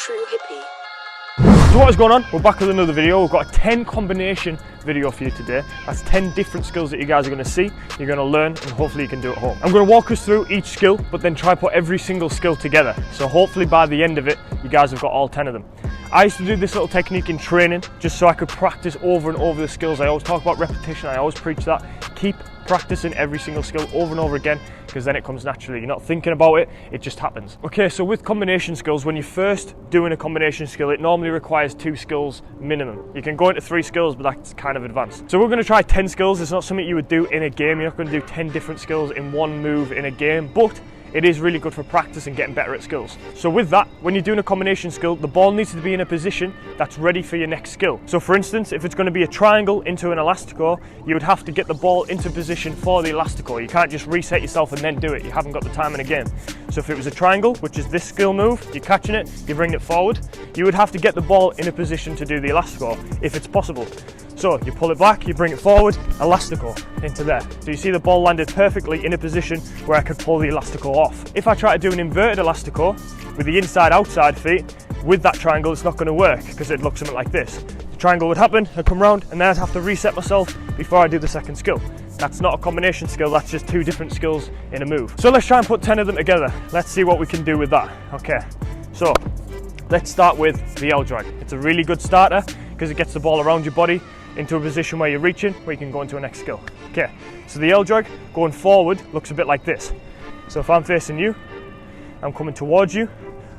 true hippie. So what is going on? We're back with another video. We've got a 10 combination video for you today. That's 10 different skills that you guys are going to see, you're going to learn, and hopefully you can do at home. I'm going to walk us through each skill, but then try put every single skill together. So hopefully by the end of it, you guys have got all 10 of them. I used to do this little technique in training just so I could practice over and over the skills. I always talk about repetition, I always preach that. Keep practicing every single skill over and over again, because then it comes naturally. You're not thinking about it, it just happens. Okay, so with combination skills, when you're first doing a combination skill, it normally requires 2 skills minimum. You can go into 3 skills, but that's kind of advanced. So we're going to try 10 skills. It's not something you would do in a game. You're not going to do 10 different skills in one move in a game, but it is really good for practice and getting better at skills. So with that, when you're doing a combination skill, the ball needs to be in a position that's ready for your next skill. So for instance, if it's going to be a triangle into an elastico, you would have to get the ball into position for the elastico. You can't just reset yourself and then do it. You haven't got the time in a game. So if it was a triangle, which is this skill move, you're catching it, you bring it forward, you would have to get the ball in a position to do the elastico, if it's possible. So you pull it back, you bring it forward, elastico into there. So you see the ball landed perfectly in a position where I could pull the elastico off. If I try to do an inverted elastico with the inside-outside feet, with that triangle, it's not going to work because it looks something like this. The triangle would happen, I'd come round, and then I'd have to reset myself before I do the second skill. That's not a combination skill, that's just 2 different skills in a move. So let's try and put 10 of them together. Let's see what we can do with that. Okay, so let's start with the L drag. It's a really good starter because it gets the ball around your body into a position where you're reaching, where you can go into a next skill. Okay, so the L drag going forward looks a bit like this. So if I'm facing you, I'm coming towards you,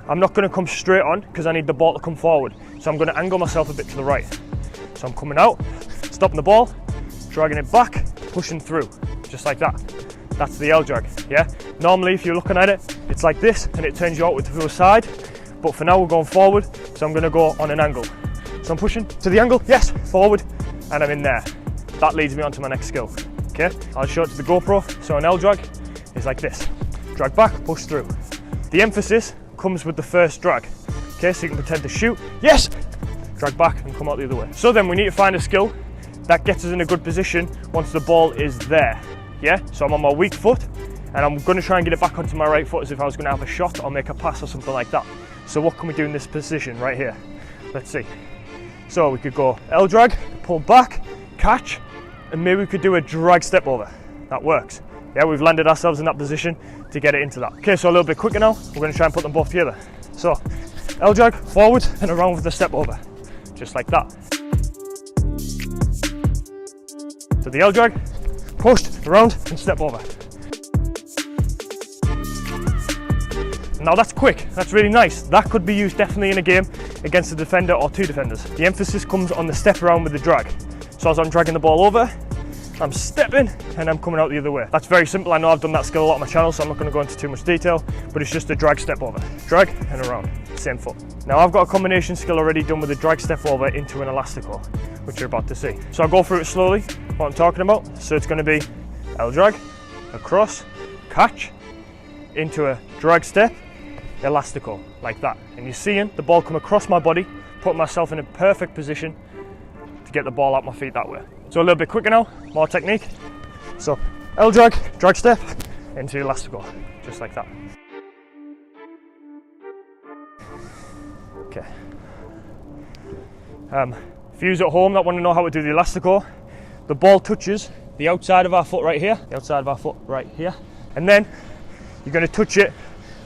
I'm not going to come straight on because I need the ball to come forward. So I'm going to angle myself a bit to the right. So I'm coming out, stopping the ball, dragging it back, pushing through, just like that. That's the L drag, yeah? Normally if you're looking at it, it's like this and it turns you out with the side. But for now we're going forward, so I'm going to go on an angle. So I'm pushing to the angle, yes, forward, and I'm in there. That leads me on to my next skill, okay? I'll show it to the GoPro. So an L drag is like this. Drag back, push through. The emphasis comes with the first drag, okay? So you can pretend to shoot, yes, drag back and come out the other way. So then we need to find a skill that gets us in a good position once the ball is there, yeah? So I'm on my weak foot, and I'm gonna try and get it back onto my right foot as if I was gonna have a shot or make a pass or something like that. So what can we do in this position right here? Let's see. So we could go L drag, pull back, catch, and maybe we could do a drag step over. That works. Yeah, we've landed ourselves in that position to get it into that. Okay, so a little bit quicker now. We're going to try and put them both together. So L drag, forward and around with the step over. Just like that. So the L drag, pushed, around and step over. Now that's quick, that's really nice. That could be used definitely in a game against a defender or 2 defenders. The emphasis comes on the step around with the drag. So as I'm dragging the ball over, I'm stepping and I'm coming out the other way. That's very simple. I know I've done that skill a lot on my channel, so I'm not going to go into too much detail, but it's just a drag step over. Drag and around, same foot. Now I've got a combination skill already done with a drag step over into an elastico, which you're about to see. So I'll go through it slowly, what I'm talking about. So it's going to be L drag, across, catch, into a drag step, elastico, like that. And you're seeing the ball come across my body, put myself in a perfect position to get the ball out my feet that way. So a little bit quicker now, more technique. So L drag, drag step, into elastico, just like that. Okay. If you're at home that want to know how to do the elastico, the ball touches the outside of our foot right here, and then you're going to touch it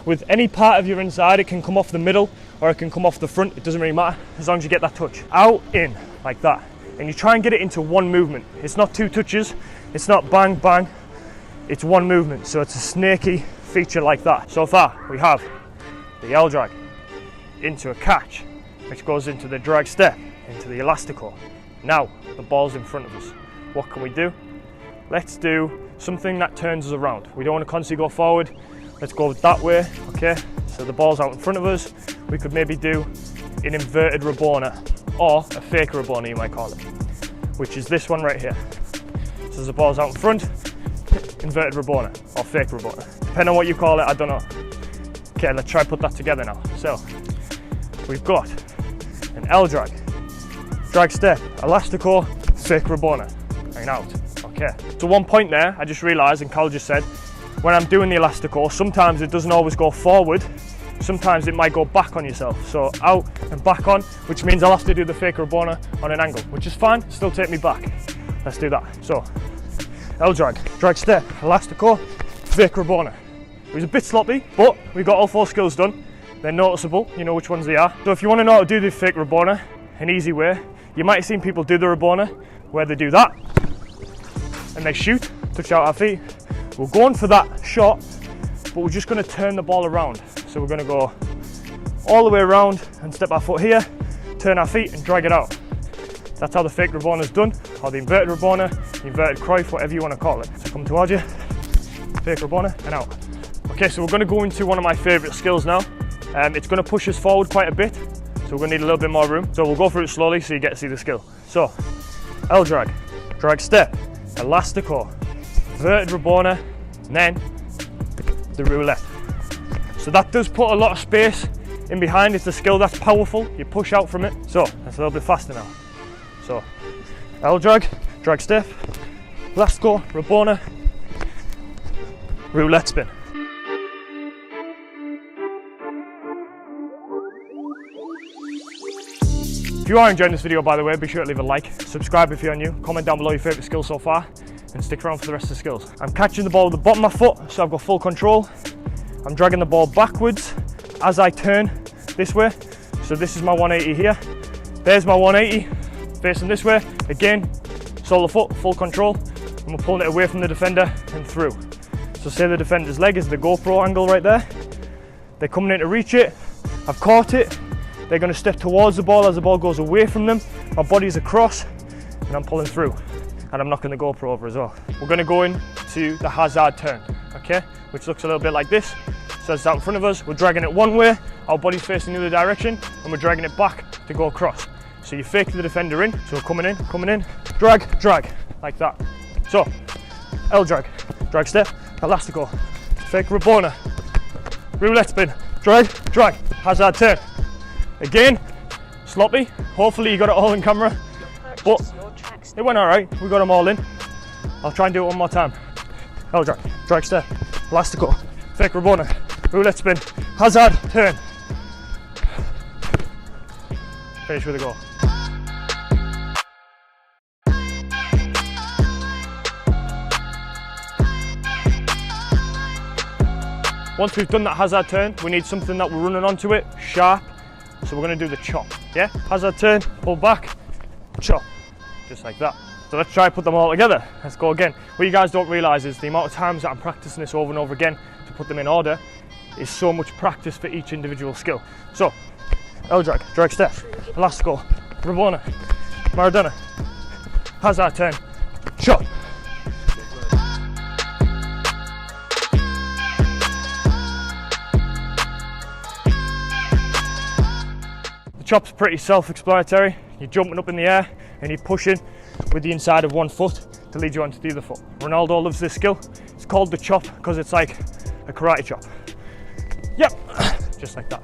with any part of your inside. It can come off the middle or it can come off the front, it doesn't really matter, as long as you get that touch. Out, in, like that. And you try and get it into one movement. It's not 2 touches, it's not bang, bang, it's one movement. So it's a snaky feature like that. So far, we have the L drag into a catch, which goes into the drag step, into the elastico. Now, the ball's in front of us. What can we do? Let's do something that turns us around. We don't want to constantly go forward. Let's go that way, okay? So the ball's out in front of us. We could maybe do an inverted Ravana, or a fake Ravana you might call it, which is this one right here. So the ball's out in front, inverted Ravana, or fake Ravana. Depending on what you call it, I don't know. Okay, let's try and put that together now. So, we've got an L drag, drag step, elastico, fake Ravana, and out. Okay, so one point there, I just realised, and Carl just said, when I'm doing the elastico, sometimes it doesn't always go forward, sometimes it might go back on yourself. So out and back on, which means I'll have to do the fake Ravana on an angle, which is fine, still take me back. Let's do that. So, L drag, drag step, elastico, fake Ravana. It was a bit sloppy, but we got all 4 skills done. They're noticeable, you know which ones they are. So if you want to know how to do the fake Ravana, an easy way, you might have seen people do the Ravana where they do that and they shoot, touch out our feet. We're going for that shot, but we're just going to turn the ball around. So we're going to go all the way around and step our foot here, turn our feet and drag it out. That's how the fake Ravana is done, or the inverted Ravana, inverted Cruyff, whatever you want to call it. So come towards you, fake Ravana and out. Okay, so we're going to go into one of my favourite skills now. It's going to push us forward quite a bit, so we're going to need a little bit more room. So we'll go through it slowly so you get to see the skill. So, L drag, drag step, elastico, inverted Ravana, and then the roulette. So that does put a lot of space in behind. It's a skill that's powerful. You push out from it. So that's a little bit faster now. So L drag, drag step, elastico, Ravana, roulette spin. If you are enjoying this video, by the way, be sure to leave a like, subscribe if you're new, comment down below your favourite skill so far, and stick around for the rest of the skills. I'm catching the ball with the bottom of my foot, so I've got full control. I'm dragging the ball backwards as I turn this way. So this is my 180 here. There's my 180, facing this way. Again, sole of the foot, full control, and we're pulling it away from the defender and through. So say the defender's leg is the GoPro angle right there. They're coming in to reach it. I've caught it. They're going to step towards the ball as the ball goes away from them. My body's across and I'm pulling through. And I'm knocking the GoPro over as well. We're going to go into the hazard turn, okay? Which looks a little bit like this. So it's out in front of us, we're dragging it one way, our body's facing the other direction, and we're dragging it back to go across. So you fake the defender in, so coming in, drag, drag, like that. So, L drag, drag step, elastico, fake Ravana, roulette spin, drag, drag, hazard turn. Again, sloppy. Hopefully you got it all in camera, but it went all right. We got them all in. I'll try and do it one more time. L drag, drag step, elastico, fake Ravana, roulette spin, hazard turn. Finish with a goal. Once we've done that hazard turn, we need something that we're running onto it, sharp. So we're going to do the chop, yeah? Hazard turn, pull back, chop, just like that. So let's try and put them all together. Let's go again. What you guys don't realise is the amount of times that I'm practicing this over and over again to put them in order is so much practice for each individual skill. So, L drag, drag step, elastico, Ravana, Maradona, hazard turn, chop. The chop's pretty self-explanatory. You're jumping up in the air and you're pushing with the inside of one foot to lead you onto the other foot. Ronaldo loves this skill. It's called the chop because it's like a karate chop. Yep, just like that.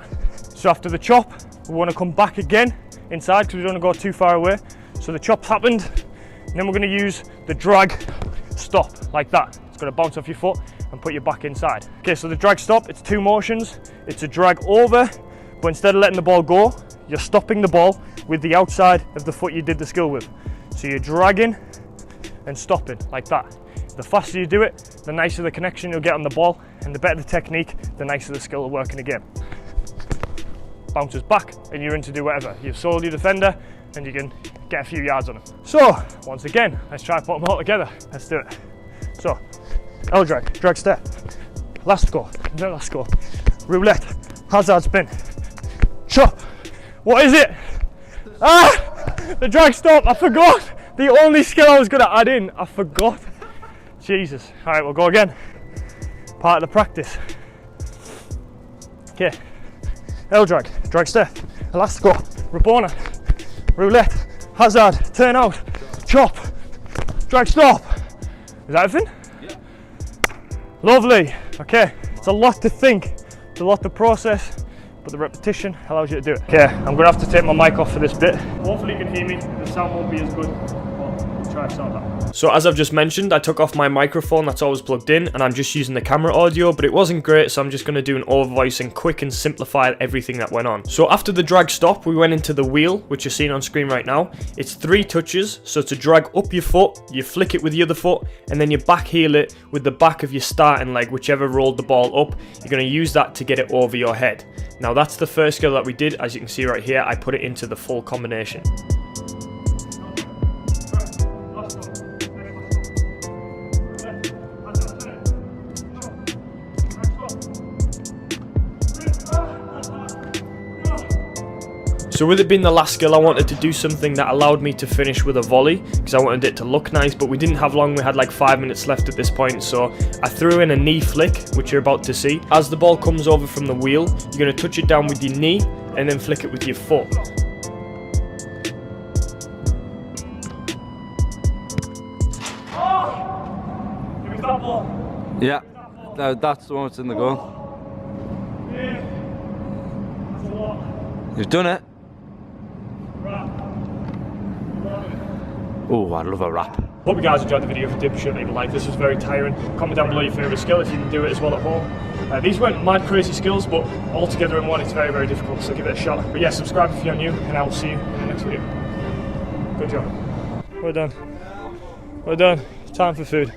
So after the chop, we want to come back again inside because we don't want to go too far away. So the chop's happened, and then we're going to use the drag stop like that. It's going to bounce off your foot and put you back inside. Okay, so the drag stop, it's 2 motions. It's a drag over, but instead of letting the ball go, you're stopping the ball with the outside of the foot you did the skill with. So you're dragging and stopping like that. The faster you do it, the nicer the connection you'll get on the ball, and the better the technique, the nicer the skill will work in the game. Bounces back and you're in to do whatever. You've sold your defender and you can get a few yards on him. So, once again, let's try and put them all together. Let's do it. So, L drag, drag step, elastico, roulette, hazard spin, chop. What is it? Ah! The drag stop, I forgot. The only skill I was going to add in, I forgot. Jesus. All right, we'll go again. Part of the practice. Okay. L drag, drag step, elastico, Ravana, roulette, hazard, turn out, chop, drag stop. Is that everything? Yeah. Lovely. Okay, it's a lot to think, it's a lot to process, but the repetition allows you to do it. Okay, I'm gonna have to take my mic off for this bit. Hopefully you can hear me, the sound won't be as good, but we'll try to sort that. So as I've just mentioned, I took off my microphone that's always plugged in, and I'm just using the camera audio, but it wasn't great, so I'm just going to do an overvoice and quick and simplify everything that went on. So after the drag stop, we went into the wheel, which you're seeing on screen right now. It's 3 touches, so to drag up your foot, you flick it with the other foot, and then you back heel it with the back of your starting leg, whichever rolled the ball up. You're going to use that to get it over your head. Now that's the first skill that we did. As you can see right here, I put it into the full combination. So with it being the last skill, I wanted to do something that allowed me to finish with a volley, because I wanted it to look nice, but we didn't have long. We had like 5 minutes left at this point, so I threw in a knee flick, which you're about to see. As the ball comes over from the wheel, you're going to touch it down with your knee and then flick it with your foot. Oh! Give me that ball. Yeah, that's the one that's in the goal. Yeah. That's a lot. You've done it. Oh, I love a wrap. Hope you guys enjoyed the video. If you did, be sure to leave a like. This was very tiring. Comment down below your favourite skill if you can do it as well at home. These weren't mad crazy skills, but all together in one it's very, very difficult, so give it a shot. But yeah, subscribe if you're new, and I will see you in the next video. Good job. Well done. Well done. Time for food.